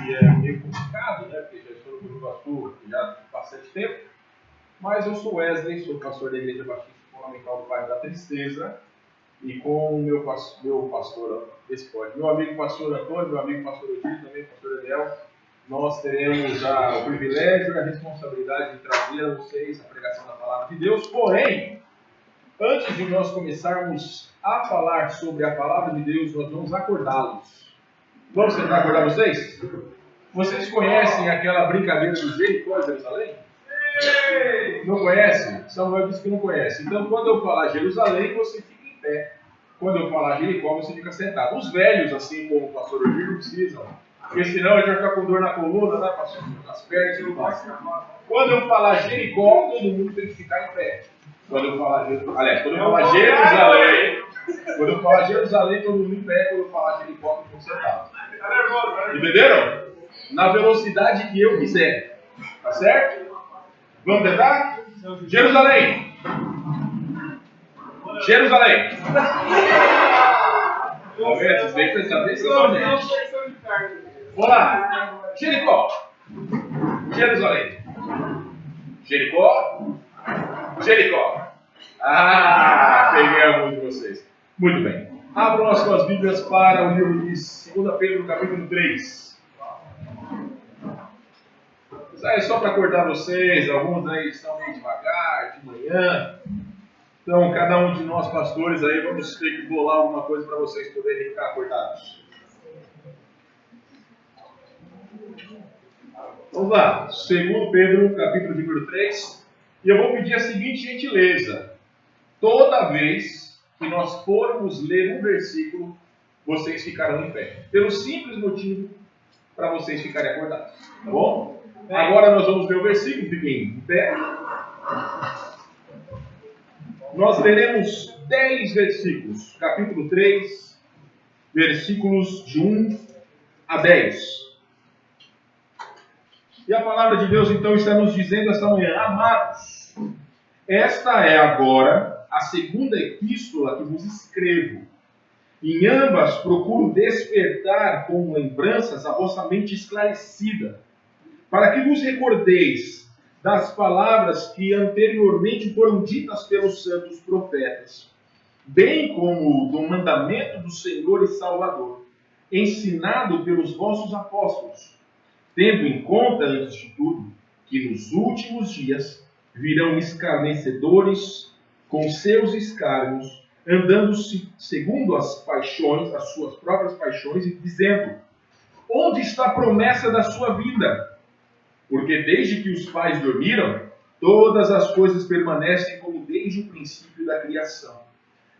que é meio complicado, né? Porque já estou no pastor já há bastante tempo. Mas eu sou Wesley, sou pastor da Igreja Batista Fundamental do Bairro da Tristeza. E com o meu pastor, meu amigo pastor Antônio, meu amigo pastor Odilo, também pastor Daniel, nós teremos o privilégio e a responsabilidade de trazer a vocês a pregação da Palavra de Deus. Porém, antes de nós começarmos a falar sobre a Palavra de Deus, nós vamos acordá-los. Vamos tentar acordar vocês? Vocês conhecem aquela brincadeira do Jericó e Jerusalém? Não conhece? Samuel disse que não conhece. Então, quando eu falar Jerusalém, você fica em pé. Quando eu falar Jericó, você fica sentado. Os velhos, assim como o pastor Odilo, não precisam. Porque senão a gente vai ficar com dor na coluna, né, pastor? Nas pernas e tudo mais. Quando eu falar Jericó, todo mundo tem que ficar em pé. Quando eu falar Jerusalém, todo mundo em pé. Quando eu falar Jericó, todo mundo sentado. Entenderam? Na velocidade que eu quiser. Tá certo? Vamos tentar? Jerusalém! Jerusalém! Vocês têm que prestar atenção, gente. Vamos lá! Jericó! Jerusalém! Jericó! Jericó! Peguei a mão de vocês. Muito bem. Abram as suas Bíblias para o livro de 2 Pedro, capítulo 3. É só para acordar vocês, alguns aí estão meio devagar, de manhã. Então, cada um de nós, pastores, aí vamos ter que bolar alguma coisa para vocês poderem ficar acordados. Vamos lá, 2 Pedro, capítulo número 3. E eu vou pedir a seguinte gentileza. Toda vez que nós formos ler um versículo, vocês ficarão em pé. Pelo simples motivo para vocês ficarem acordados. Tá bom? Agora nós vamos ver o versículo, fiquem em pé. Nós leremos 10 versículos, capítulo 3, versículos de 1 a 10. E a palavra de Deus então está nos dizendo esta manhã: amados, esta é agora a segunda epístola que vos escrevo. Em ambas procuro despertar com lembranças a vossa mente esclarecida, para que vos recordeis das palavras que anteriormente foram ditas pelos santos profetas, bem como do mandamento do Senhor e Salvador, ensinado pelos vossos apóstolos, tendo em conta, antes de tudo, que nos últimos dias virão escarnecedores com seus escárnios, andando segundo as suas próprias paixões, e dizendo: onde está a promessa da sua vinda? Porque desde que os pais dormiram, todas as coisas permanecem como desde o princípio da criação.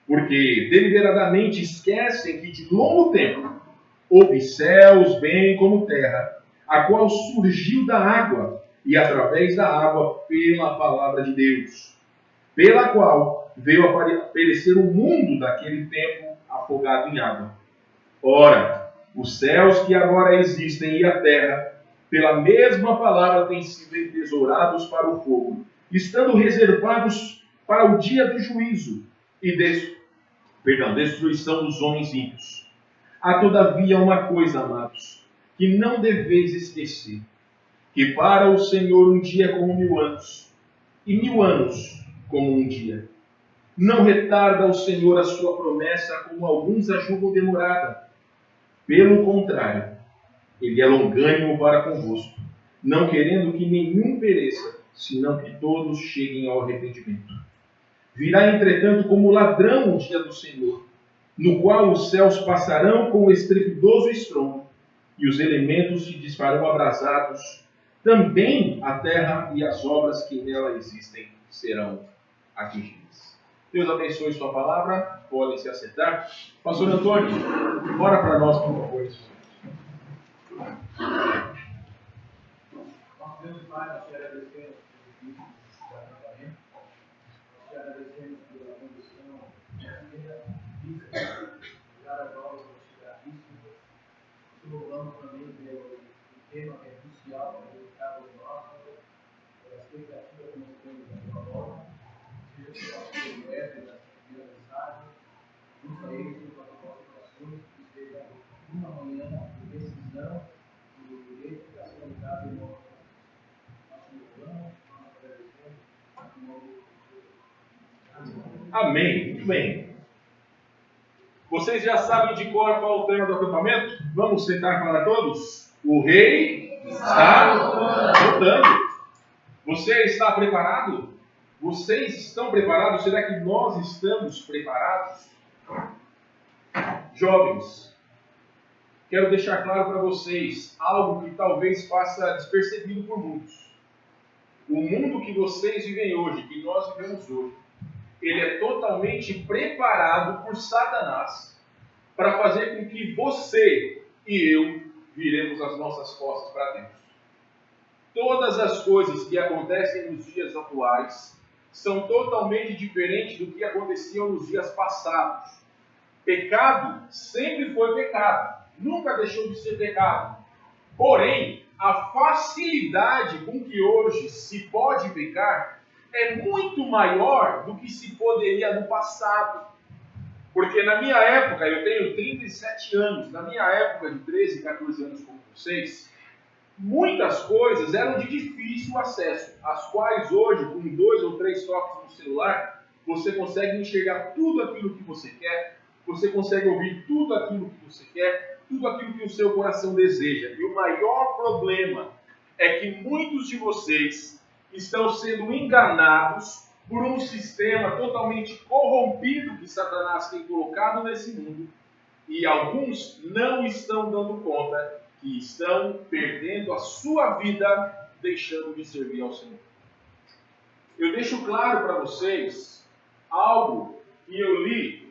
Porque deliberadamente esquecem que de longo tempo houve céus bem como terra, a qual surgiu da água, e através da água pela palavra de Deus, pela qual veio a perecer o mundo daquele tempo afogado em água. Ora, os céus que agora existem e a terra, pela mesma palavra, têm sido entesourados para o fogo, estando reservados para o dia do juízo e destruição dos homens ímpios. Há todavia uma coisa, amados, que não deveis esquecer, que para o Senhor um dia é como 1000 anos, e 1000 anos como um dia. Não retarda o Senhor a sua promessa, como alguns a julgam demorada. Pelo contrário, Ele é longânimo para convosco, não querendo que nenhum pereça, senão que todos cheguem ao arrependimento. Virá, entretanto, como ladrão o dia do Senhor, no qual os céus passarão com estrepitoso estrondo, e os elementos se desfarão abrasados. Também a terra e as obras que nela existem serão atingidas. Deus abençoe sua palavra. Podem se acertar. Pastor Antônio, ora para nós, por favor. Deus Pai, nós te agradecemos pelo tratamento, nós te agradecemos pela condição física, cada prova que você dá isso. Te louvamos também pelo tema que é crucial para cada um de nós, pela expectativa que nós temos da tua volta. Seja o nosso Wesley da primeira mensagem, usa ele para os nossos corações, que seja uma manhã de decisão, de Amém. Muito bem. Vocês já sabem de cor qual é o tema do acampamento? Vamos sentar para todos? O rei está voltando. Você está preparado? Vocês estão preparados? Será que nós estamos preparados? Jovens, quero deixar claro para vocês algo que talvez passe despercebido por muitos. O mundo que vocês vivem hoje, que nós vivemos hoje, ele é totalmente preparado por Satanás para fazer com que você e eu viremos as nossas costas para Deus. Todas as coisas que acontecem nos dias atuais são totalmente diferentes do que aconteciam nos dias passados. Pecado sempre foi pecado, nunca deixou de ser pecado. Porém, a facilidade com que hoje se pode pecar é muito maior do que se poderia no passado. Porque na minha época, eu tenho 37 anos, na minha época de 13, 14 anos como vocês, muitas coisas eram de difícil acesso, as quais hoje, com 2 ou 3 toques no celular, você consegue enxergar tudo aquilo que você quer, você consegue ouvir tudo aquilo que você quer, tudo aquilo que o seu coração deseja. E o maior problema é que muitos de vocês estão sendo enganados por um sistema totalmente corrompido que Satanás tem colocado nesse mundo, e alguns não estão dando conta que estão perdendo a sua vida deixando de servir ao Senhor. Eu deixo claro para vocês algo que eu li,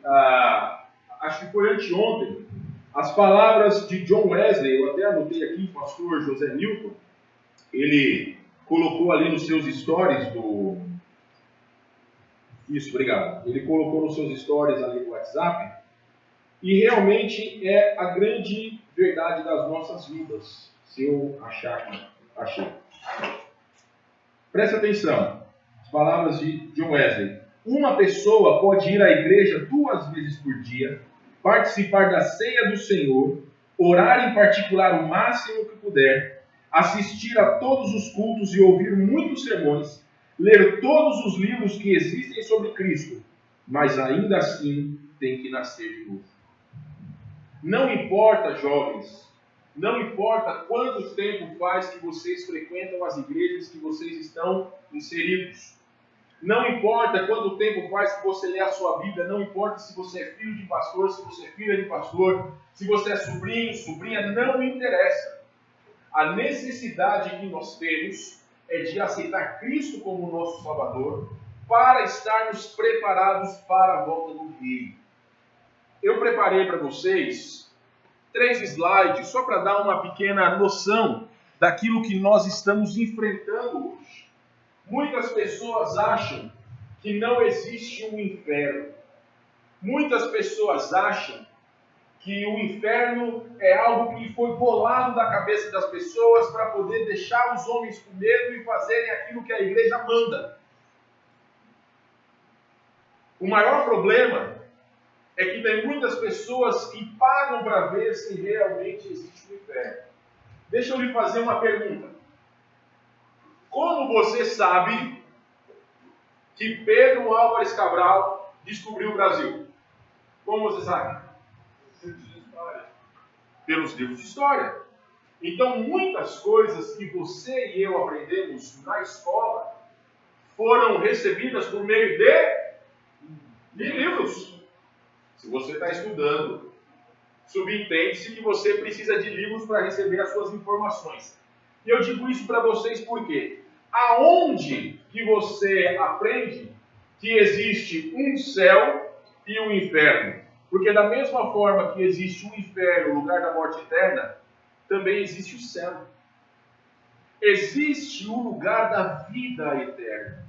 acho que foi anteontem, as palavras de John Wesley. Eu até anotei aqui, o pastor José Milton, ele colocou ali nos seus stories do... Isso, obrigado. Ele colocou nos seus stories ali do WhatsApp, e realmente é a grande verdade das nossas vidas. Se eu achar aqui, achei. Preste atenção. As palavras de John Wesley. Uma pessoa pode ir à igreja 2 vezes por dia, participar da ceia do Senhor, orar em particular o máximo que puder, assistir a todos os cultos e ouvir muitos sermões, ler todos os livros que existem sobre Cristo, mas ainda assim tem que nascer de novo. Não importa, jovens, não importa quanto tempo faz que vocês frequentam as igrejas que vocês estão inseridos. Não importa quanto tempo faz que você lê a sua Bíblia, não importa se você é filho de pastor, se você é filha de pastor, se você é sobrinho, sobrinha, não interessa. A necessidade que nós temos é de aceitar Cristo como nosso Salvador para estarmos preparados para a volta do Rei. Eu preparei para vocês 3 slides só para dar uma pequena noção daquilo que nós estamos enfrentando hoje. Muitas pessoas acham que não existe um inferno. Muitas pessoas acham que o inferno é algo que foi bolado da cabeça das pessoas para poder deixar os homens com medo e fazerem aquilo que a igreja manda. O maior problema é que tem muitas pessoas que pagam para ver se realmente existe um inferno. Deixa eu lhe fazer uma pergunta. Como você sabe que Pedro Álvares Cabral descobriu o Brasil? Como você sabe? Pelos livros de história. Então, muitas coisas que você e eu aprendemos na escola foram recebidas por meio de livros. Se você está estudando, subentende-se que você precisa de livros para receber as suas informações. E eu digo isso para vocês porque aonde que você aprende que existe um céu e um inferno? Porque da mesma forma que existe um inferno, o lugar da morte eterna, também existe o céu. Existe o lugar da vida eterna.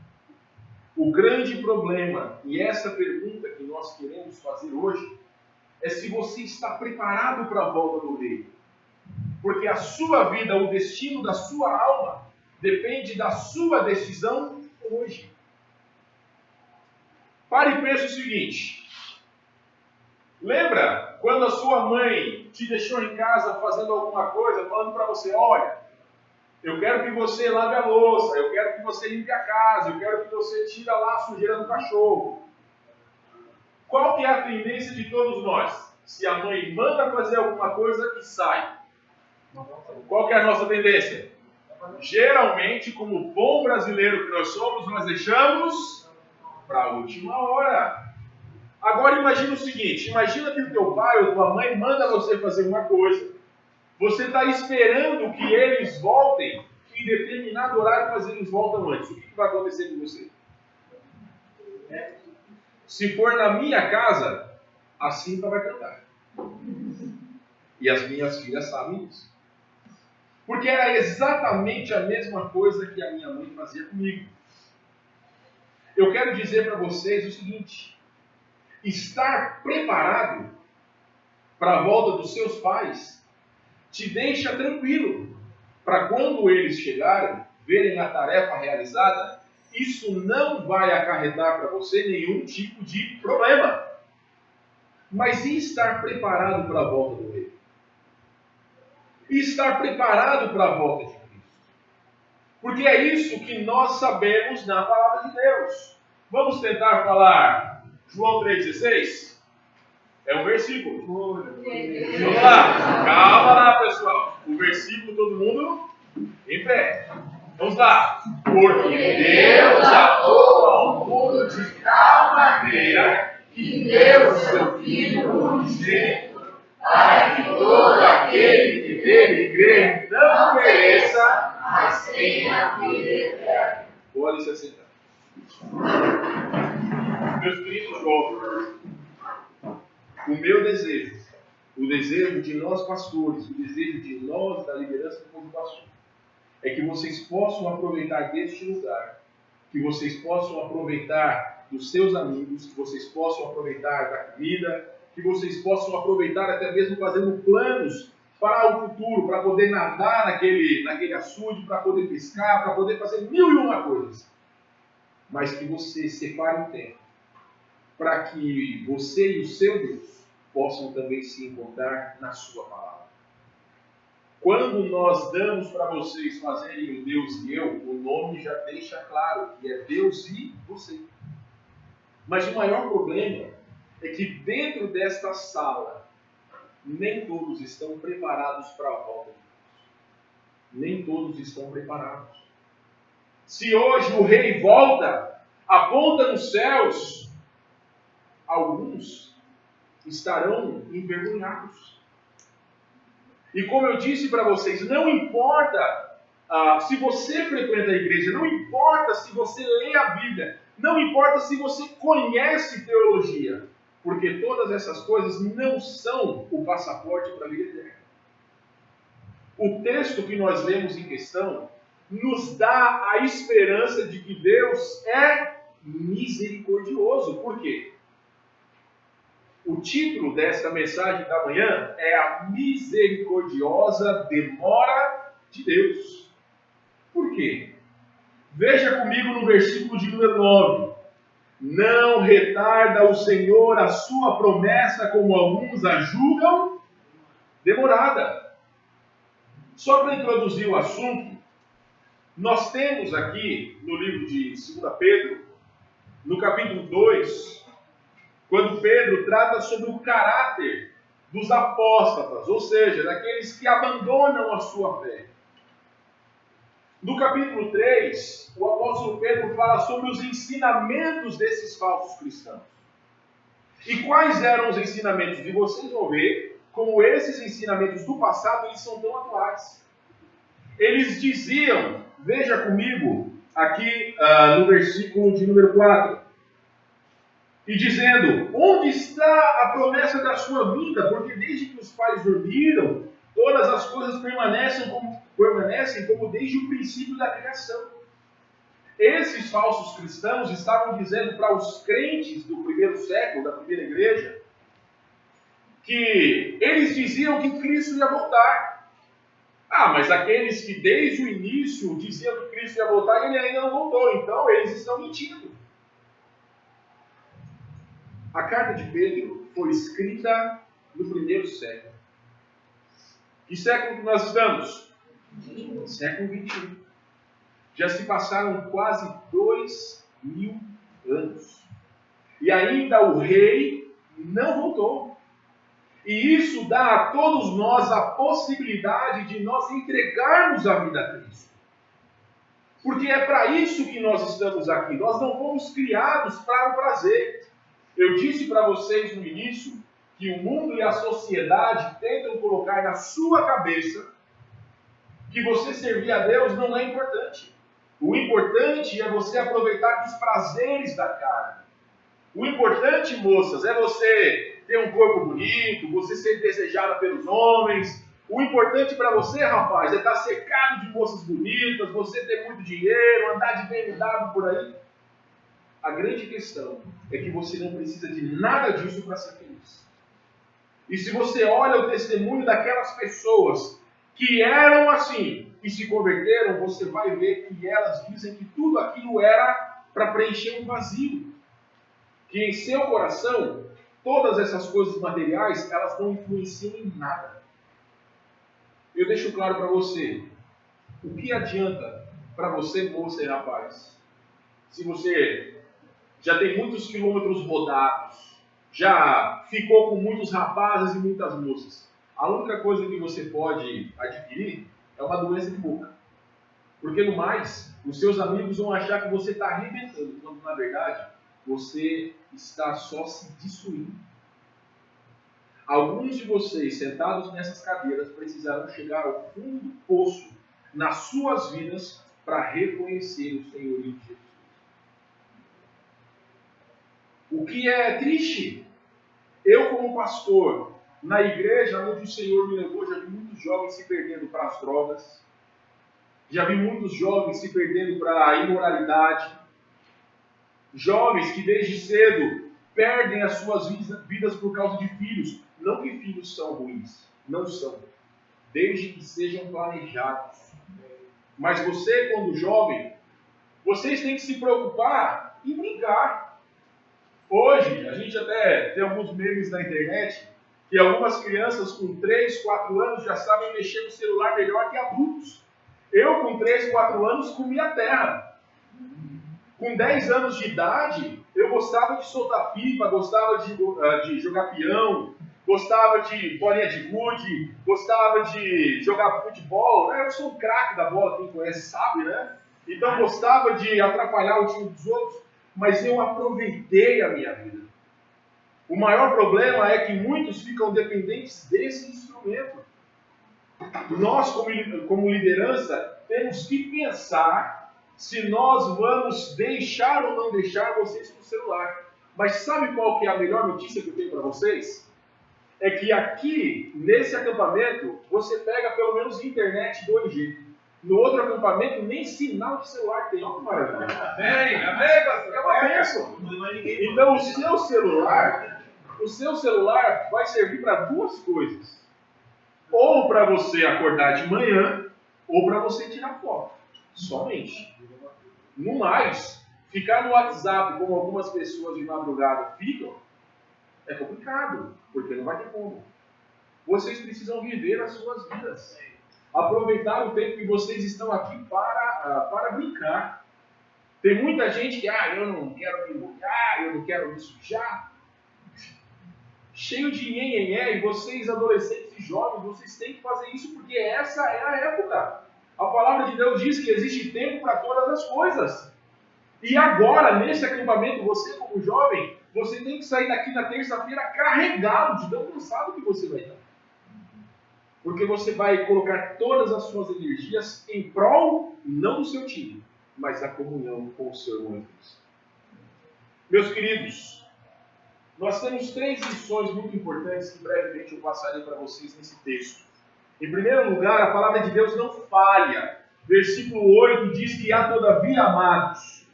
O grande problema, e essa pergunta que nós queremos fazer hoje, é se você está preparado para a volta do Rei. Porque a sua vida, o destino da sua alma, depende da sua decisão hoje. Pare e pense o seguinte. Lembra quando a sua mãe te deixou em casa fazendo alguma coisa, falando para você, olha, eu quero que você lave a louça, eu quero que você limpe a casa, eu quero que você tire lá a sujeira do cachorro. Qual que é a tendência de todos nós? Se a mãe manda fazer alguma coisa e sai. Qual que é a nossa tendência? Geralmente, como bom brasileiro que nós somos, nós deixamos para a última hora. Agora imagina o seguinte, imagina que o teu pai ou tua mãe manda você fazer uma coisa. Você está esperando que eles voltem em determinado horário, mas eles voltam antes. O que vai acontecer com você? Se for na minha casa, a cinta vai cantar. E as minhas filhas sabem isso. Porque era exatamente a mesma coisa que a minha mãe fazia comigo. Eu quero dizer para vocês o seguinte: estar preparado para a volta dos seus pais te deixa tranquilo para quando eles chegarem, verem a tarefa realizada, isso não vai acarretar para você nenhum tipo de problema. Mas e estar preparado para a volta do rei? E estar preparado para a volta de Cristo? Porque é isso que nós sabemos na palavra de Deus. Vamos tentar falar João 3,16? É um versículo. Vamos lá. Calma lá, pessoal. O versículo, todo mundo em pé. Vamos lá. Porque Deus amou ao mundo de tal maneira que deu o seu Filho unigênito, para que todo aquele que nele crê não pereça, mas tenha vida eterna. Pode se sentar. Meus queridos jovens, o meu desejo, o desejo de nós pastores, o desejo de nós da liderança do povo pastor, é que vocês possam aproveitar deste lugar, que vocês possam aproveitar dos seus amigos, que vocês possam aproveitar da comida, que vocês possam aproveitar até mesmo fazendo planos para o futuro, para poder nadar naquele açude, para poder pescar, para poder fazer 1001 coisas. Mas que você separe um tempo para que você e o seu Deus possam também se encontrar na sua palavra. Quando nós damos para vocês fazerem o Deus e eu, o nome já deixa claro que é Deus e você. Mas o maior problema é que dentro desta sala, nem todos estão preparados para a volta de Deus. Nem todos estão preparados. Se hoje o rei volta, aponta nos céus, alguns estarão envergonhados. E como eu disse para vocês, não importa se você frequenta a igreja, não importa se você lê a Bíblia, não importa se você conhece teologia, porque todas essas coisas não são o passaporte para a vida eterna. O texto que nós lemos em questão nos dá a esperança de que Deus é misericordioso. Por quê? O título desta mensagem da manhã é a misericordiosa demora de Deus. Por quê? Veja comigo no versículo de número 9. Não retarda o Senhor a sua promessa, como alguns a julgam demorada. Só para introduzir o assunto, nós temos aqui no livro de 2 Pedro, no capítulo 2, quando Pedro trata sobre o caráter dos apóstatas, ou seja, daqueles que abandonam a sua fé. No capítulo 3, o apóstolo Pedro fala sobre os ensinamentos desses falsos cristãos. E quais eram os ensinamentos? E vocês vão ver como esses ensinamentos do passado eles são tão atuais. Eles diziam, veja comigo, aqui no versículo de número 4, e dizendo, onde está a promessa da sua vinda? Porque desde que os pais dormiram, todas as coisas permanecem como desde o princípio da criação. Esses falsos cristãos estavam dizendo para os crentes do primeiro século, da primeira igreja, que eles diziam que Cristo ia voltar. Mas aqueles que desde o início diziam que Cristo ia voltar, ele ainda não voltou, então eles estão mentindo. A carta de Pedro foi escrita no primeiro século. Que século que nós estamos? Século 21. Já se passaram quase 2000 anos. E ainda o rei não voltou. E isso dá a todos nós a possibilidade de nós entregarmos a vida a Cristo. Porque é para isso que nós estamos aqui. Nós não fomos criados para o prazer. Eu disse para vocês no início que o mundo e a sociedade tentam colocar na sua cabeça que você servir a Deus não é importante. O importante é você aproveitar os prazeres da carne. O importante, moças, é você ter um corpo bonito, você ser desejada pelos homens. O importante para você, rapaz, é estar cercado de moças bonitas, você ter muito dinheiro, andar de BMW por aí. A grande questão é que você não precisa de nada disso para ser feliz. E se você olha o testemunho daquelas pessoas que eram assim e se converteram, você vai ver que elas dizem que tudo aquilo era para preencher um vazio. Que em seu coração, todas essas coisas materiais, elas não influenciam em nada. Eu deixo claro para você, o que adianta para você, moça e rapaz, se você já tem muitos quilômetros rodados, já ficou com muitos rapazes e muitas moças. A única coisa que você pode adquirir é uma doença de boca. Porque no mais, os seus amigos vão achar que você está arrebentando, quando na verdade você está só se destruindo. Alguns de vocês sentados nessas cadeiras precisarão chegar ao fundo do poço nas suas vidas para reconhecer o senhorio de Jesus. O que é triste, eu como pastor, na igreja onde o Senhor me levou, já vi muitos jovens se perdendo para as drogas, já vi muitos jovens se perdendo para a imoralidade, jovens que desde cedo perdem as suas vidas por causa de filhos. Não que filhos são ruins, não são, desde que sejam planejados. Mas você, quando jovem, vocês têm que se preocupar em brincar. Hoje, a gente até tem alguns memes na internet que algumas crianças com 3, 4 anos já sabem mexer no celular melhor que adultos. Eu, com 3, 4 anos, comia terra. Com 10 anos de idade, eu gostava de soltar pipa, gostava de jogar peão, gostava de bolinha de gude, gostava de jogar futebol. Eu sou um craque da bola, quem conhece sabe, né? Então gostava de atrapalhar o time dos outros, mas eu aproveitei a minha vida. O maior problema é que muitos ficam dependentes desse instrumento. Nós, como liderança, temos que pensar se nós vamos deixar ou não deixar vocês com o celular. Mas sabe qual que é a melhor notícia que eu tenho para vocês? É que aqui, nesse acampamento, você pega pelo menos internet 2G. No outro acampamento, nem sinal de celular tem. Olha que maravilha. É uma bênção. Então, o seu celular vai servir para duas coisas. Ou para você acordar de manhã, ou para você tirar foto. Somente. No mais, ficar no WhatsApp, como algumas pessoas de madrugada ficam, é complicado, porque não vai ter como. Vocês precisam viver as suas vidas. Aproveitar o tempo que vocês estão aqui para brincar. Tem muita gente que, eu não quero me molhar, eu não quero me sujar. Cheio de nhenhenhé, e vocês, adolescentes e jovens, vocês têm que fazer isso, porque essa é a época. A palavra de Deus diz que existe tempo para todas as coisas. E agora, nesse acampamento, você como jovem, você tem que sair daqui na terça-feira carregado de tão cansado que você vai estar. Porque você vai colocar todas as suas energias em prol, não do seu time, mas da comunhão com o seu irmão. Meus queridos, nós temos 3 lições muito importantes que brevemente eu passarei para vocês nesse texto. Em primeiro lugar, a palavra de Deus não falha. Versículo 8 diz que há todavia, amados,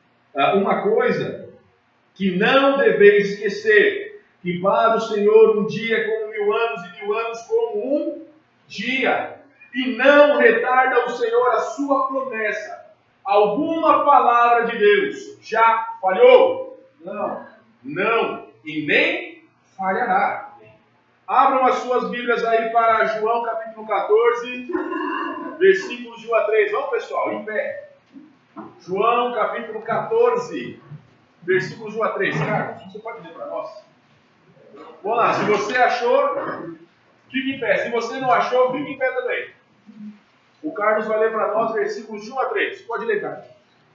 uma coisa que não deveis esquecer, que para o Senhor um dia é como 1000 anos e 1000 anos como um dia. E não retarda o Senhor a sua promessa. Alguma palavra de Deus já falhou? Não. E nem falhará. Abram as suas Bíblias aí para João capítulo 14, versículos de 1 a 3. Vamos, pessoal, em pé. João capítulo 14, versículos de 1 a 3. Carlos, você pode ler para nós? Vamos lá, se você achou, fique em pé. Se você não achou, fique em pé também. O Carlos vai ler para nós versículos de 1 a 3. Pode ler, Carlos.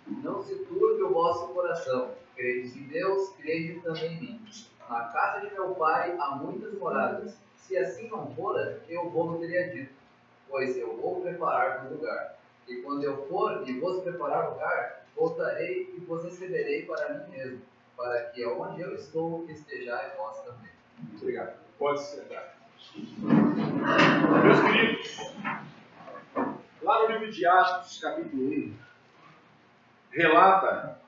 Não se turbe o vosso coração. Credes em Deus, crede também em mim. Na casa de meu pai há muitas moradas. Se assim não fora, eu vou teria dito. Pois eu vou preparar um lugar. E quando eu for e vos preparar lugar, voltarei e vos receberei para mim mesmo, para que onde eu estou estejais vós também. Obrigado. Pode sentar. Meus queridos, lá no livro de Atos, capítulo 1, relata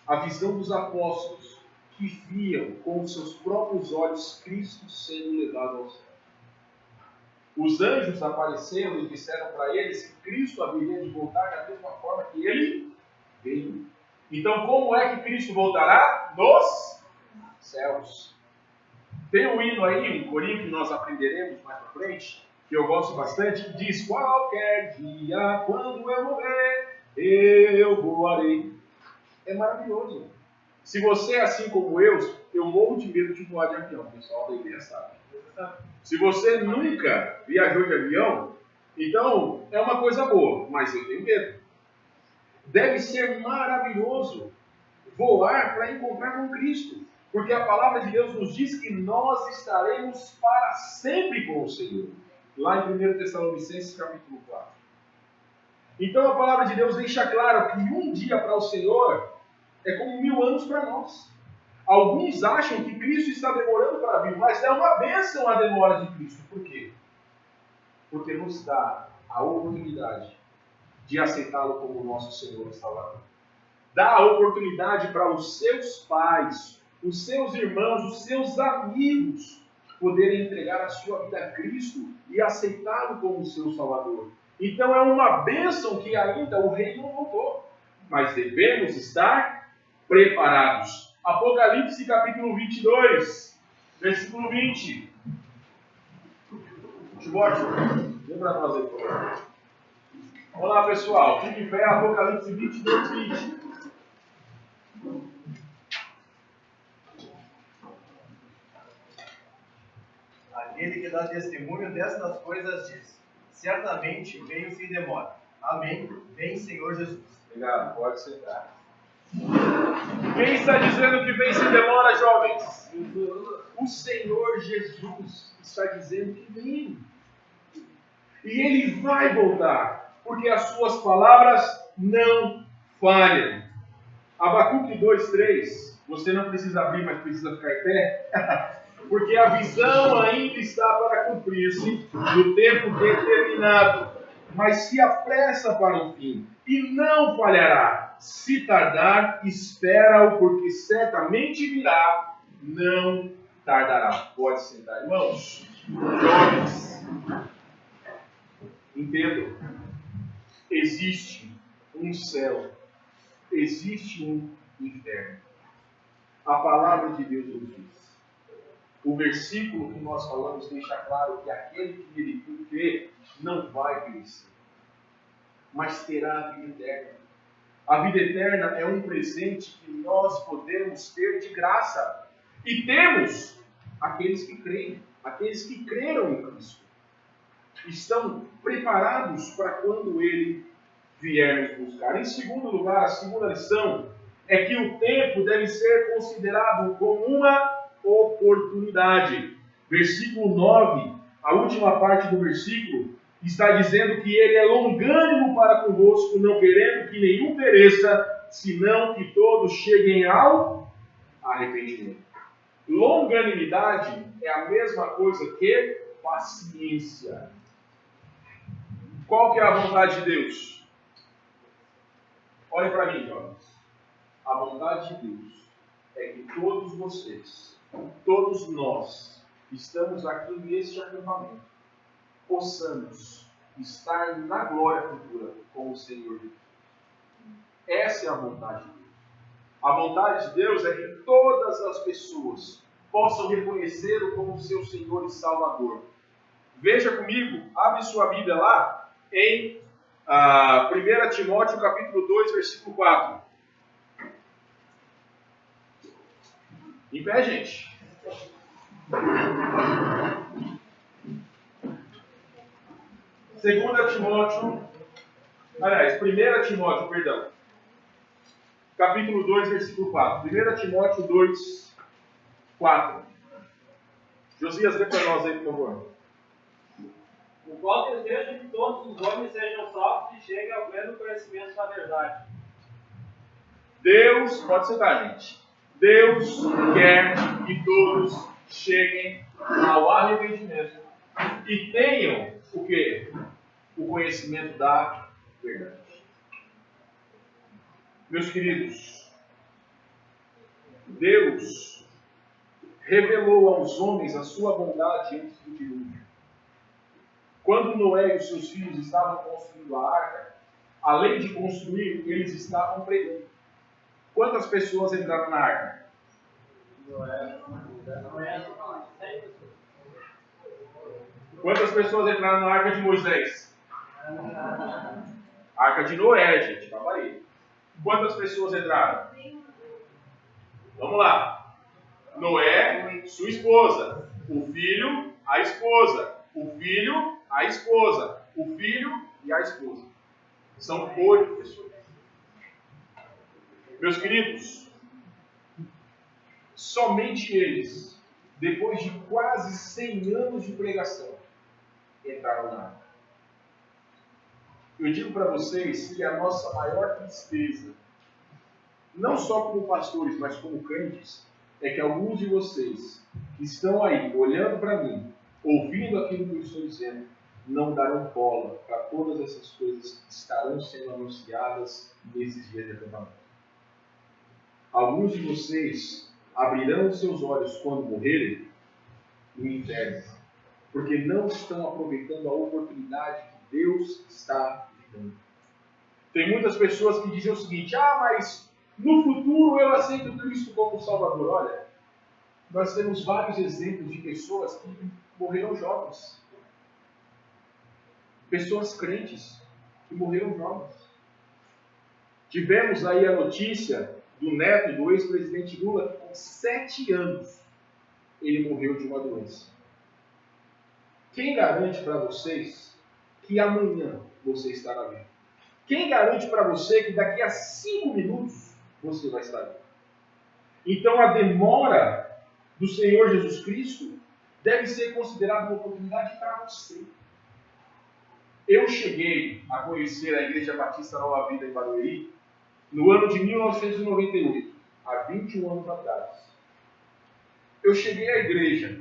a visão dos apóstolos que viam com os seus próprios olhos Cristo sendo levado ao céu. Os anjos apareceram e disseram para eles que Cristo haveria de voltar da mesma forma que ele veio. Então, como é que Cristo voltará? Nos céus. Tem um hino aí, um corinho que nós aprenderemos mais para frente, que eu gosto bastante, que diz: qualquer dia, quando eu morrer, eu voarei. É maravilhoso. Se você é assim como eu morro de medo de voar de avião, o pessoal da igreja sabe. Se você nunca viajou de avião, então é uma coisa boa, mas eu tenho medo. Deve ser maravilhoso voar para encontrar com Cristo, porque a palavra de Deus nos diz que nós estaremos para sempre com o Senhor, lá em 1 Tessalonicenses capítulo 4. Então a palavra de Deus deixa claro que um dia para o Senhor é como 1000 anos para nós. Alguns acham que Cristo está demorando para vir, mas é uma bênção a demora de Cristo. Por quê? Porque nos dá a oportunidade de aceitá-lo como nosso Senhor e Salvador. Dá a oportunidade para os seus pais, os seus irmãos, os seus amigos poderem entregar a sua vida a Cristo e aceitá-lo como seu Salvador. Então é uma bênção que ainda o reino não voltou, mas devemos estar preparados. Apocalipse capítulo 22, versículo 20. Timóteo, lembra nós aí, por favor. Vamos lá, pessoal. Fique em pé, Apocalipse 22, 20. Aquele que dá testemunho destas coisas diz: certamente veio sem demora. Amém. Vem, Senhor Jesus. Obrigado, pode sentar. Quem está dizendo que vem sem demora, jovens? O Senhor Jesus está dizendo que vem. E Ele vai voltar, porque as suas palavras não falham. Abacuque 2:3, você não precisa abrir, mas precisa ficar em pé. Porque a visão ainda está para cumprir-se no tempo determinado, mas se apressa para o fim, e não falhará. Se tardar, espera-o, porque certamente virá, não tardará. Pode sentar, irmãos. Jovens, entendam, existe um céu, existe um inferno. A palavra de Deus nos diz. O versículo que nós falamos deixa claro que aquele que nele crê não vai perecer, mas terá a vida eterna. A vida eterna é um presente que nós podemos ter de graça. E temos aqueles que creem, aqueles que creram em Cristo. Estão preparados para quando Ele vier nos buscar. Em segundo lugar, a segunda lição é que o tempo deve ser considerado como uma oportunidade. Versículo 9, a última parte do versículo, está dizendo que Ele é longânimo para convosco, não querendo que nenhum pereça, senão que todos cheguem ao arrependimento. Longanimidade é a mesma coisa que paciência. Qual que é a vontade de Deus? Olhem para mim, jovens. A vontade de Deus é que todos vocês, todos nós, estamos aqui neste acampamento, possamos estar na glória futura com o Senhor Jesus. Essa é a vontade de Deus. A vontade de Deus é que todas as pessoas possam reconhecê-lo como seu Senhor e Salvador. Veja comigo, abre sua Bíblia lá em 1 Timóteo capítulo 2, versículo 4. Em pé, gente. Segunda Timóteo, aliás, 1 Timóteo, perdão. Capítulo 2, versículo 4. 1 Timóteo 2, 4. Josias, lê para nós aí, por favor. O qual deseja que todos os homens sejam salvos e cheguem ao pleno conhecimento da verdade. Deus, pode sentar, gente. Deus quer que todos cheguem ao arrependimento e tenham o quê? O conhecimento da verdade. Meus queridos, Deus revelou aos homens a sua bondade antes do dilúvio. Quando Noé e os seus filhos estavam construindo a arca, além de construir, eles estavam pregando. Quantas pessoas entraram na arca? Quantas pessoas entraram na arca de Moisés? Arca de Noé, gente, calma aí. Quantas pessoas entraram? Vamos lá. Noé, sua esposa. O filho, a esposa. O filho, a esposa. O filho e a esposa. São 8 pessoas. Meus queridos, somente eles, depois de quase 100 anos de pregação, entraram na arca. Eu digo para vocês que a nossa maior tristeza, não só como pastores, mas como crentes, é que alguns de vocês que estão aí olhando para mim, ouvindo aquilo que eu estou dizendo, não darão bola para todas essas coisas que estarão sendo anunciadas nesses dias de acampamento. Alguns de vocês abrirão os seus olhos quando morrerem no inferno, porque não estão aproveitando a oportunidade que Deus está lhe dando. Tem muitas pessoas que dizem o seguinte: mas no futuro eu aceito Cristo como Salvador. Olha, nós temos vários exemplos de pessoas que morreram jovens. Pessoas crentes que morreram jovens. Tivemos aí a notícia do neto do ex-presidente Lula, que com 7 anos ele morreu de uma doença. Quem garante para vocês que amanhã você estará vivo? Quem garante para você que daqui a 5 minutos você vai estar vivo? Então a demora do Senhor Jesus Cristo deve ser considerada uma oportunidade para você. Eu cheguei a conhecer a Igreja Batista Nova Vida em Barueri no ano de 1998, há 21 anos atrás. Eu cheguei à igreja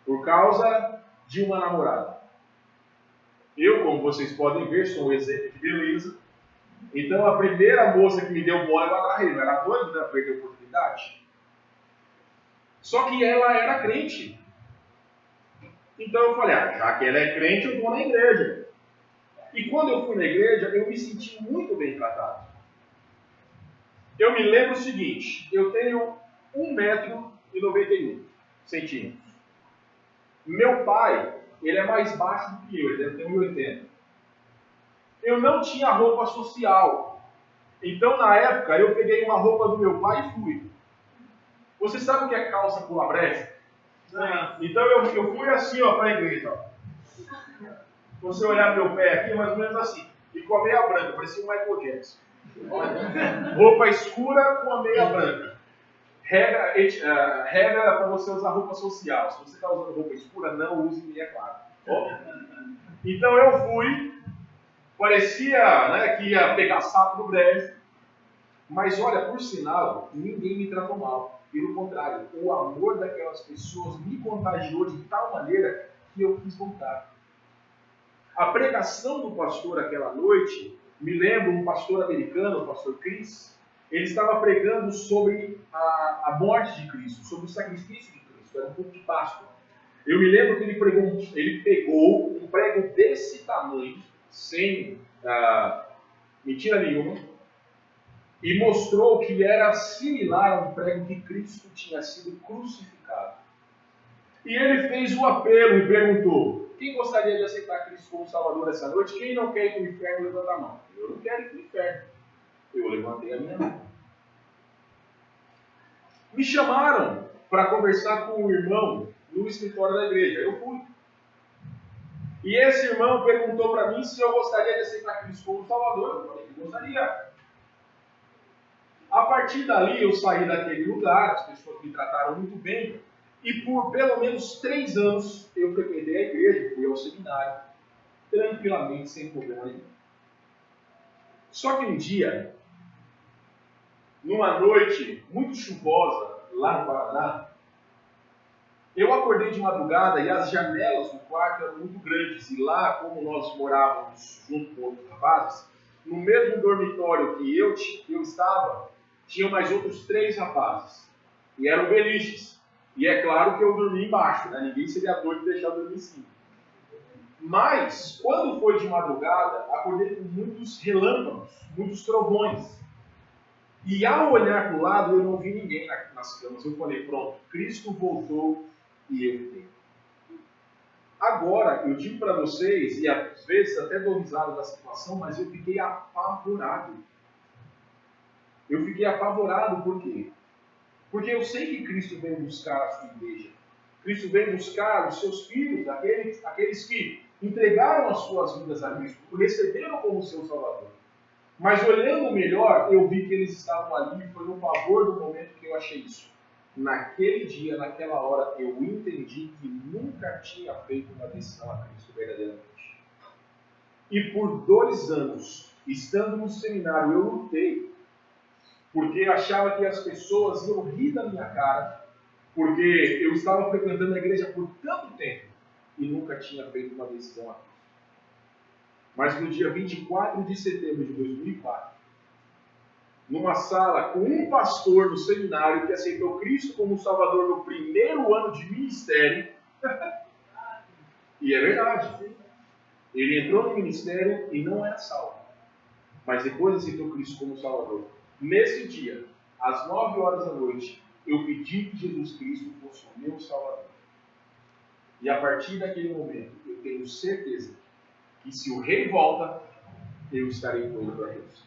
por causa de uma namorada. Eu, como vocês podem ver, sou um exemplo de beleza. Então a primeira moça que me deu bola eu agarrei, não era doido, né? Perder a oportunidade. Só que ela era crente. Então eu falei, já que ela é crente, eu vou na igreja. E quando eu fui na igreja, eu me senti muito bem tratado. Eu me lembro o seguinte: eu tenho 1,91 m. Meu pai, ele é mais baixo do que eu, ele deve ter 1,80 m. Eu não tinha roupa social. Então, na época, eu peguei uma roupa do meu pai e fui. Você sabe o que é calça pula brecha? Então, eu fui assim, para a igreja. Se você olhar meu pé aqui, é mais ou menos assim. E com a meia branca, parecia um Michael Jackson. Roupa escura com a meia branca. Regra para você usar roupa social. Se você está usando roupa escura, não use meia clara. Então eu fui, parecia que ia pegar sapo no brejo, mas olha, por sinal, ninguém me tratou mal. Pelo contrário, o amor daquelas pessoas me contagiou de tal maneira que eu quis voltar. A pregação do pastor aquela noite, me lembro um pastor americano, o pastor Chris, ele estava pregando sobre a morte de Cristo, sobre o sacrifício de Cristo, era um pouco de Páscoa. Eu me lembro que ele pegou um prego desse tamanho, sem mentira nenhuma, e mostrou que era similar a um prego que Cristo tinha sido crucificado. E ele fez o apelo e perguntou: quem gostaria de aceitar Cristo como Salvador essa noite? Quem não quer ir para o inferno, levanta a mão. Eu não quero ir para o inferno. Eu levantei a minha mão. Me chamaram para conversar com o irmão no escritório da igreja. Eu fui. E esse irmão perguntou para mim se eu gostaria de aceitar Cristo como Salvador. Eu falei que gostaria. A partir dali eu saí daquele lugar, as pessoas me trataram muito bem, e por pelo menos 3 anos eu frequentei a igreja, fui ao seminário, tranquilamente, sem problema nenhum. Só que um dia, numa noite muito chuvosa, lá no Paraná, eu acordei de madrugada e as janelas do quarto eram muito grandes. E lá, como nós morávamos junto com outros rapazes, no mesmo dormitório que eu estava, tinham mais outros 3 rapazes. E eram beliches. E é claro que eu dormi embaixo, né? Ninguém seria doido de deixar eu dormir em cima. Mas, quando foi de madrugada, acordei com muitos relâmpagos, muitos trovões. E ao olhar para o lado, eu não vi ninguém nas camas. Eu falei, pronto, Cristo voltou e eu tenho. Agora, eu digo para vocês, e às vezes até dou risada da situação, mas eu fiquei apavorado. Eu fiquei apavorado por quê? Porque eu sei que Cristo veio buscar a sua igreja. Cristo veio buscar os seus filhos, aqueles que entregaram as suas vidas a Cristo, o receberam como seu Salvador. Mas olhando melhor, eu vi que eles estavam ali e foi no favor do momento que eu achei isso. Naquele dia, naquela hora, eu entendi que nunca tinha feito uma decisão a Cristo verdadeiramente. E por 2 anos, estando no seminário, eu lutei. Porque eu achava que as pessoas iam rir da minha cara, porque eu estava frequentando a igreja por tanto tempo e nunca tinha feito uma decisão a Cristo. Mas no dia 24 de setembro de 2004, numa sala com um pastor no seminário que aceitou Cristo como Salvador no primeiro ano de ministério, e é verdade, ele entrou no ministério e não era salvo, mas depois aceitou Cristo como Salvador. Nesse dia, às 9 horas da noite, eu pedi que Jesus Cristo fosse o meu Salvador. E a partir daquele momento, eu tenho certeza que se o rei volta, eu estarei com ele para Deus.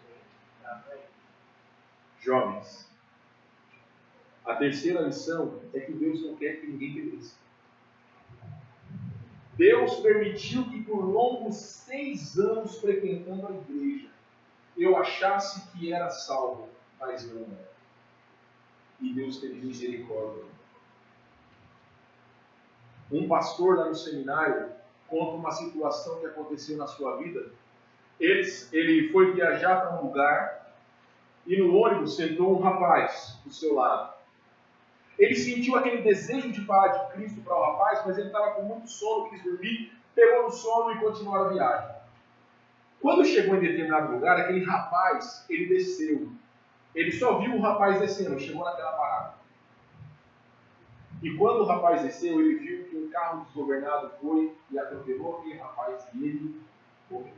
Jovens, a terceira lição é que Deus não quer que ninguém pereça. Deus permitiu que por longos 6 anos frequentando a igreja, eu achasse que era salvo, mas não era. E Deus teve misericórdia. Um pastor lá no seminário conta uma situação que aconteceu na sua vida. Ele foi viajar para um lugar e no ônibus sentou um rapaz do seu lado. Ele sentiu aquele desejo de falar de Cristo para o rapaz, mas ele estava com muito sono, quis dormir, pegou no sono e continuou a viagem. Quando chegou em determinado lugar, aquele rapaz, ele desceu. Ele só viu o rapaz descendo, chegou naquela parada. E quando o rapaz desceu, ele viu que um carro desgovernado foi e atropelou aquele rapaz e ele morreu.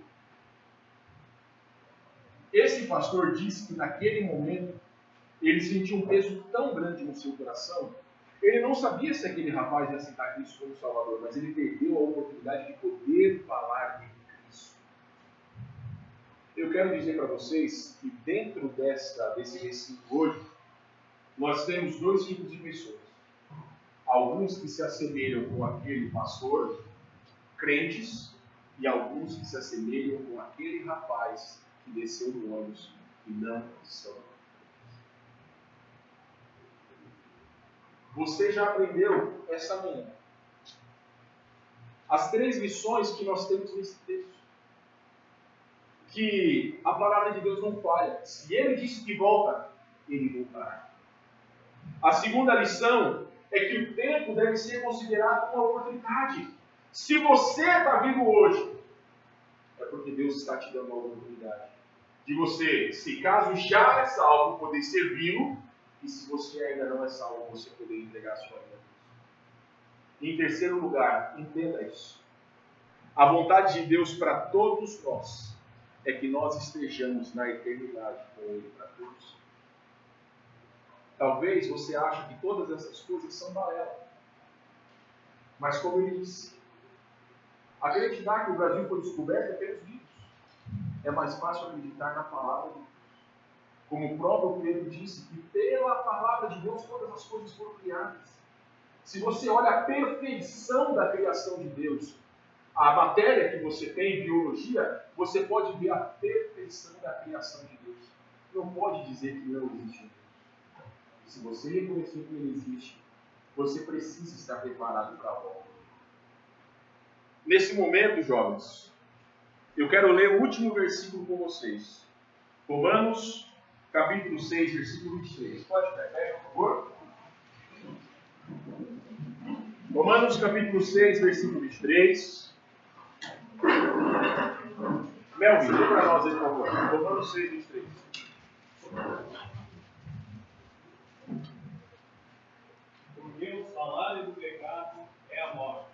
Esse pastor disse que naquele momento ele sentiu um peso tão grande no seu coração. Ele não sabia se aquele rapaz ia aceitar Cristo como Salvador, mas ele perdeu a oportunidade de poder falar de Cristo. Eu quero dizer para vocês que dentro desse recinto hoje, nós temos 2 tipos de pessoas. Alguns que se assemelham com aquele pastor, crentes, e alguns que se assemelham com aquele rapaz que desceu do ônibus e não são. Você já aprendeu essa manhã as 3 lições que nós temos nesse texto. Que a palavra de Deus não falha. Se Ele disse que volta, Ele voltará. A segunda lição é que o tempo deve ser considerado uma oportunidade. Se você está vivo hoje, é porque Deus está te dando uma oportunidade de você, se caso já é salvo, poder servi-lo, e se você ainda não é salvo, você poder entregar a sua vida a Deus. Em terceiro lugar, entenda isso. A vontade de Deus para todos nós é que nós estejamos na eternidade com Ele para todos. Talvez você ache que todas essas coisas são balela. Mas como ele disse, acreditar que o Brasil foi descoberto é pelos livros. É mais fácil acreditar na palavra de Deus. Como o próprio Pedro disse, que pela palavra de Deus todas as coisas foram criadas. Se você olha a perfeição da criação de Deus, a matéria que você tem, biologia, você pode ver a perfeição da criação de Deus. Não pode dizer que não existe Deus. E se você reconhecer que ele existe, você precisa estar preparado para a volta. Nesse momento, jovens, eu quero ler o último versículo com vocês. Romanos, capítulo 6, versículo 23. Pode pegar, por favor? Romanos, capítulo 6, versículo 23. Melvin, lê para nós aí, por favor. Romanos 6, 23. Porque o salário do pecado é a morte,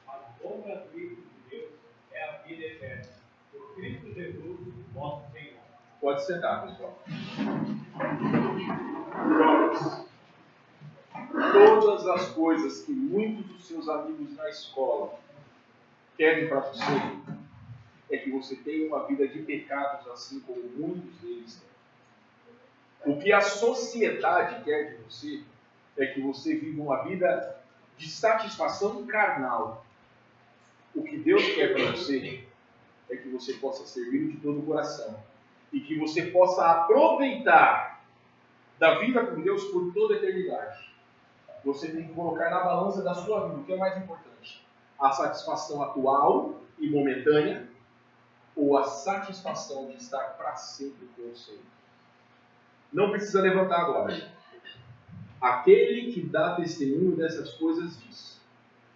mas o dom gratuito de Deus é a vida eterna. Por Cristo Jesus, nosso Senhor. Pode sentar, pessoal. Jovens, todas as coisas que muitos dos seus amigos na escola querem para você é que você tenha uma vida de pecados assim como muitos deles têm. O que a sociedade quer de você é que você viva uma vida de satisfação carnal. O que Deus quer para você é que você possa servir de todo o coração e que você possa aproveitar da vida com Deus por toda a eternidade. Você tem que colocar na balança da sua vida o que é mais importante: a satisfação atual e momentânea ou a satisfação de estar para sempre com o Senhor. Não precisa levantar agora. Aquele que dá testemunho dessas coisas diz: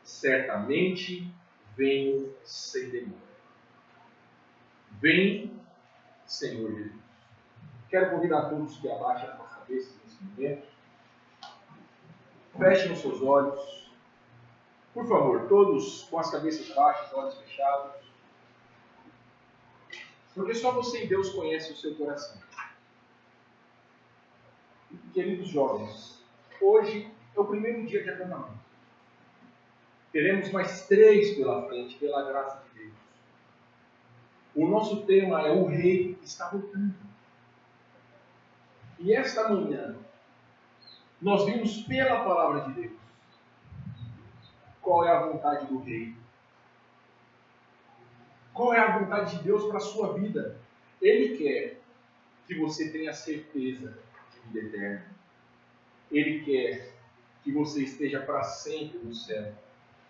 certamente venho sem demora. Vem, Senhor Jesus. Quero convidar todos que abaixem as suas cabeças nesse momento. Fechem os seus olhos. Por favor, todos com as cabeças baixas, olhos fechados. Porque só você e Deus conhecem o seu coração. Queridos jovens, hoje é o primeiro dia de acampamento. Teremos mais 3 pela frente, pela graça de Deus. O nosso tema é: o Rei está voltando. E esta manhã, nós vimos pela palavra de Deus qual é a vontade do Rei. Qual é a vontade de Deus para a sua vida? Ele quer que você tenha certeza de vida eterna. Ele quer que você esteja para sempre no céu,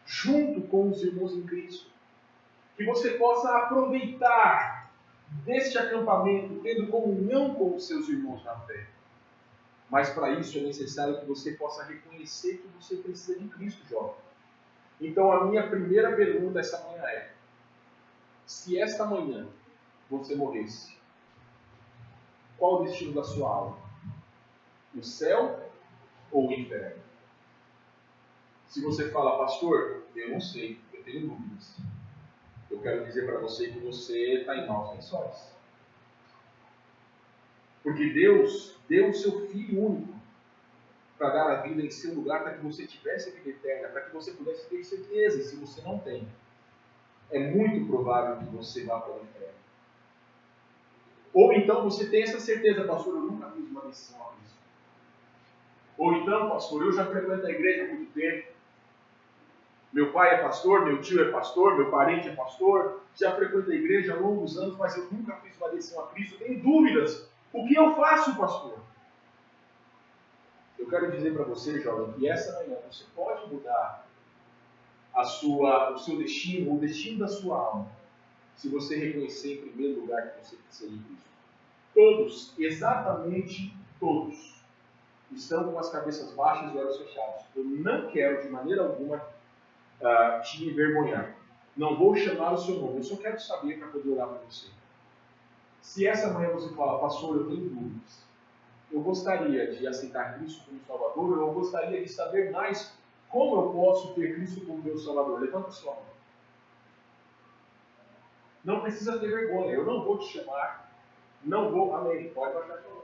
junto com os irmãos em Cristo. Que você possa aproveitar deste acampamento, tendo comunhão com os seus irmãos na fé. Mas para isso é necessário que você possa reconhecer que você precisa de Cristo, jovem. Então a minha primeira pergunta essa manhã é: se esta manhã você morresse, qual o destino da sua alma? O céu ou o inferno? Se você fala: pastor, eu não sei, eu tenho dúvidas, eu quero dizer para você que você está em maus lençóis. Porque Deus deu o seu Filho único para dar a vida em seu lugar, para que você tivesse a vida eterna, para que você pudesse ter certeza. E se você não tem, é muito provável que você vá para o inferno. Ou então você tem essa certeza: pastor, eu nunca fiz uma lição a Cristo. Ou então: pastor, eu já frequento a igreja há muito tempo. Meu pai é pastor, meu tio é pastor, meu parente é pastor, já frequento a igreja há longos anos, mas eu nunca fiz uma lição a Cristo. Eu tenho dúvidas. O que eu faço, pastor? Eu quero dizer para você, jovem, que essa manhã você pode mudar o seu destino, o destino da sua alma, se você reconhecer em primeiro lugar que você precisa de Cristo. Todos, exatamente todos, estão com as cabeças baixas e olhos fechados. Eu não quero de maneira alguma te envergonhar. Não vou chamar o seu nome, eu só quero saber para poder orar por você. Se essa manhã você fala: pastor, eu tenho dúvidas, eu gostaria de aceitar Cristo como Salvador, eu gostaria de saber mais como eu posso ter Cristo como meu Salvador, levanta sua mão. Não precisa ter vergonha, eu não vou te chamar, não vou, amém, pode baixar sua mão.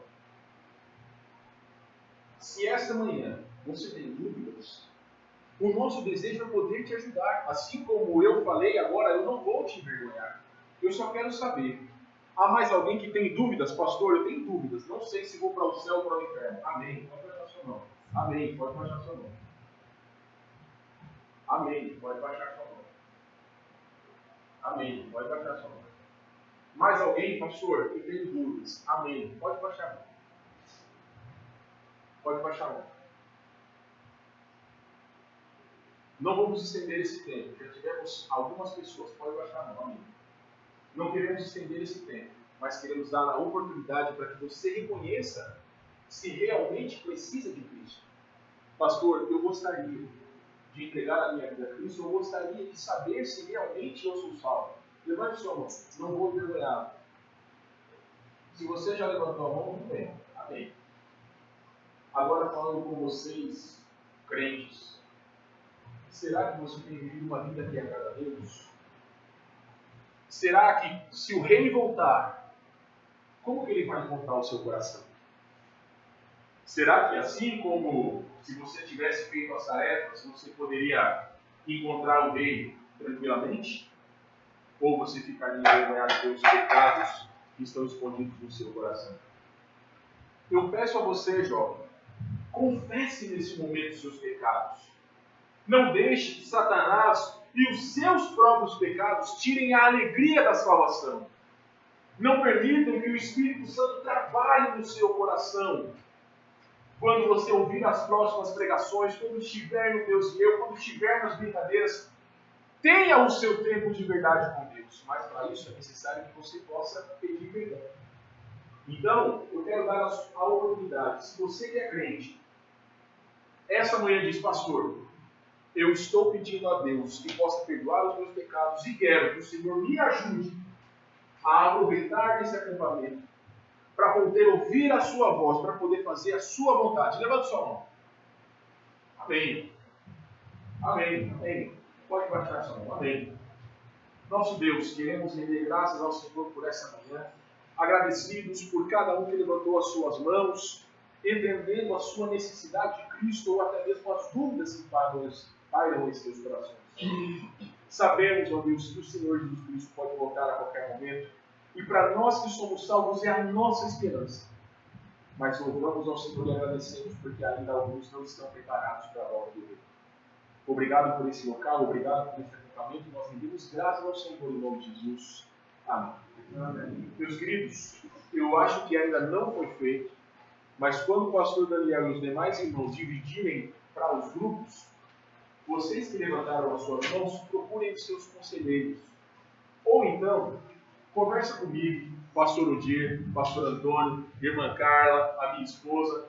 Se essa manhã você tem dúvidas, o nosso desejo é poder te ajudar. Assim como eu falei agora, eu não vou te envergonhar, eu só quero saber. Há mais alguém que tem dúvidas? Pastor, eu tenho dúvidas, não sei se vou para o céu ou para o inferno. Amém, pode baixar sua mão. Amém, pode baixar sua mão. Amém. Pode baixar sua mão. Amém. Pode baixar sua mão. Mais alguém, pastor, que tem dúvidas? Amém. Pode baixar a mão. Pode baixar a mão. Não vamos estender esse tempo. Já tivemos algumas pessoas. Pode baixar a mão. Amém. Não queremos estender esse tempo, mas queremos dar a oportunidade para que você reconheça se realmente precisa de Cristo. Pastor, eu gostaria de entregar a minha vida a Cristo, eu gostaria de saber se realmente eu sou salvo. Levante sua mão, não vou envergonhá-lo. Se você já levantou a mão, tudo bem. Amém. Agora falando com vocês, crentes, será que você tem vivido uma vida que agrada a Deus? Será que se o rei voltar, como que ele vai encontrar o seu coração? Será que assim como se você tivesse feito as tarefas, você poderia encontrar o rei tranquilamente? Ou você ficaria envergonhado pelos pecados que estão escondidos no seu coração? Eu peço a você, jovem, confesse nesse momento os seus pecados. Não deixe que Satanás e os seus próprios pecados tirem a alegria da salvação. Não permitam que o Espírito Santo trabalhe no seu coração. Quando você ouvir as próximas pregações, quando estiver no Deus e eu, quando estiver nas brincadeiras, tenha o seu tempo de verdade com Deus. Mas para isso é necessário que você possa pedir perdão. Então, eu quero dar a oportunidade. Se você que é crente, essa manhã diz, pastor, eu estou pedindo a Deus que possa perdoar os meus pecados e quero que o Senhor me ajude a aproveitar esse acampamento para poder ouvir a sua voz, para poder fazer a sua vontade. Levante sua mão. Amém. Amém. Amém. Pode baixar sua mão. Amém. Nosso Deus, queremos render graças ao Senhor por essa manhã, agradecidos por cada um que levantou as suas mãos, entendendo a sua necessidade de Cristo ou até mesmo as dúvidas que pairam em seus corações. Sabemos, ó Deus, que o Senhor Jesus Cristo pode voltar a qualquer momento, e para nós que somos salvos é a nossa esperança. Mas louvamos ao Senhor e agradecemos porque ainda alguns não estão preparados para a volta do Rei. Obrigado por esse local, obrigado por esse acampamento. Nós rendemos graças ao Senhor em nome de Jesus. Amém. Amém. Meus queridos, eu acho que ainda não foi feito, mas quando o pastor Daniel e os demais irmãos dividirem para os grupos, vocês que levantaram as suas mãos, procurem os seus conselheiros. Ou então, conversa comigo, pastor Odir, pastor Antônio, irmã Carla, a minha esposa.